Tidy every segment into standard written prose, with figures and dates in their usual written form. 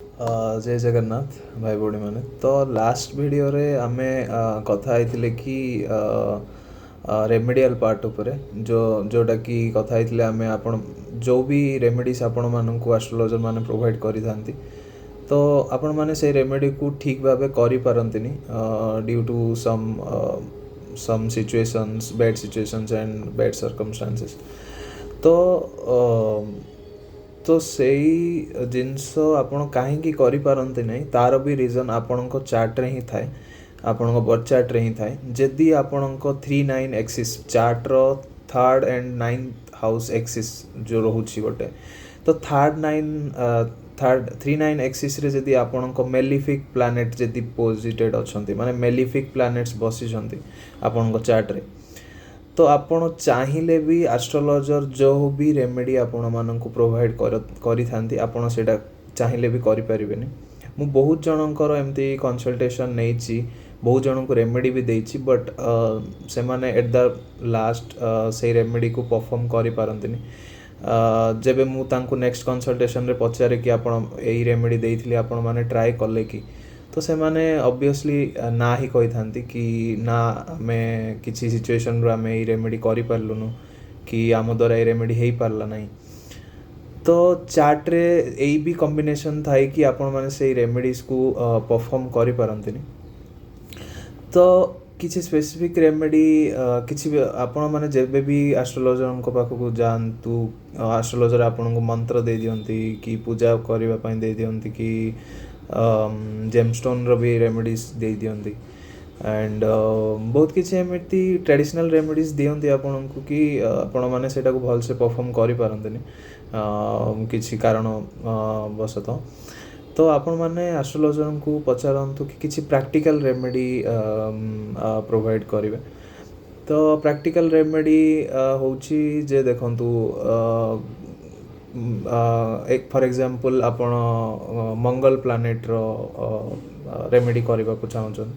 जय जगन्नाथ भाई भौणी मैंने तो लास्ट वीडियो रे आमे कथा आइथिले कि रेमेडियल पार्ट उपरे जोटा कि कथा आइथिले आमे आपण जो भी रेमेडीज आपण माननकु एस्ट्रोलॉजर माने प्रोवाइड करि थांती तो आपण माने से रेमेडी को ठीक भाबे करि पारंतिनी due to some situations bad situations and bad circumstances तो तो सेई जिनस आपण कहीं करिपारंती नहीं तार भी रीजन आपण चार्ट रे ही थाए आपण बर्थ चार्ट रे ही थाए जदि आपण 3-9 एक्सिस चार्ट रो third and 9th house axis जो रोहुची गोटे तो थर्ड 3-9 एक्सिस रे जदि आपण मेलिफिक प्लैनेट जदि पॉजिटेड अछंती माने मेलिफिक प्लैनेट्स बसिछंती आपण चार्ट रे तो आपण चाहिए भी एस्ट्रोलॉजर जो भी रेमेडी आपण माननकु प्रोवाइड करि थांती आपण सेटा चाहिए भी करि परिबेनी मु बहुत जनकर एमती कंसल्टेशन नेछि बहुत जन को रेमेडी भी देछि बट से माने एट द लास्ट से रेमेडी को परफॉर्म करि पारंतिनी जेबे मु तांको नेक्स्ट कंसल्टेशन रे पचारे कि आपण एई रेमेडी देइथिले आपण माने ट्राई करले कि तो से माने ऑब्वियसली ना ही कही थांती कि ना आमे किसी सिचुएशन रो आमे एई रेमेडी करि पारलुनु कि आम द्वारा ए रेमेडी हेई पारला नहीं तो चार्ट रे एई भी कॉम्बिनेशन थाई कि आपण माने से रेमेडीज को परफॉर्म करि पारंतिनी तो किसी स्पेसिफिक रेमेडी किसी आपण माने जेबे भी एस्ट्रोलॉजर को पाखु जानतु एस्ट्रोलॉजर आपण को मंत्र दे दियंती कि पूजा करबा पई दे दियंती कि जेमस्टोन रो भी रेमेडीज दे दियंती एंड बहुत किसी एमती ट्रेडिशनल रेमेडीज दियंती आपण को कि आपण माने सेटा को भल से परफॉर्म करि पारंतनी किसी कारण वशतः तो आपण माने एस्ट्रोलॉजर को पचारंतु कि किसी प्रैक्टिकल रेमेडी प्रोवाइड करिवे तो प्रैक्टिकल रेमेडी होची जे देखंतु एक फॉर एग्जांपल आपण मंगल प्लैनेट रो रेमेडी करबा को चाहछन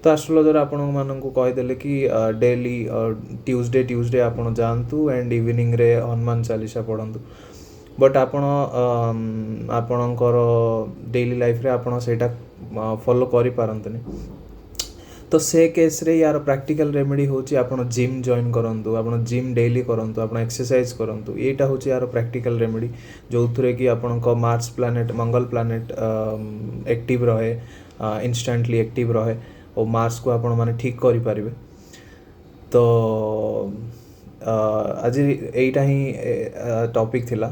तो एस्ट्रोलॉजर आपण मानन को कहि देले कि डेली ट्यूसडे आपण जानतु एंड इवनिंग रे हनुमान चालीसा पढंतु बट आपण आपणकर डेली लाइफ रे आपण सेटा फॉलो करि पारंतनी तो से केस रे यार प्रैक्टिकल रेमेडी होची आपण जिम जॉइन करंतु आपण जिम डेली करंतु आपण एक्सरसाइज करंतु एटा होची यार प्रैक्टिकल रेमेडी जो थरे कि आपण को मार्स प्लैनेट मंगल प्लैनेट एक्टिव रहे इंस्टेंटली एक्टिव रहे और मार्स को आपण माने ठीक करि परिबे तो आज एटा ही टॉपिक थिला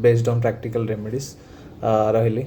बेस्ड ऑन प्रैक्टिकल रेमेडीज रहिली।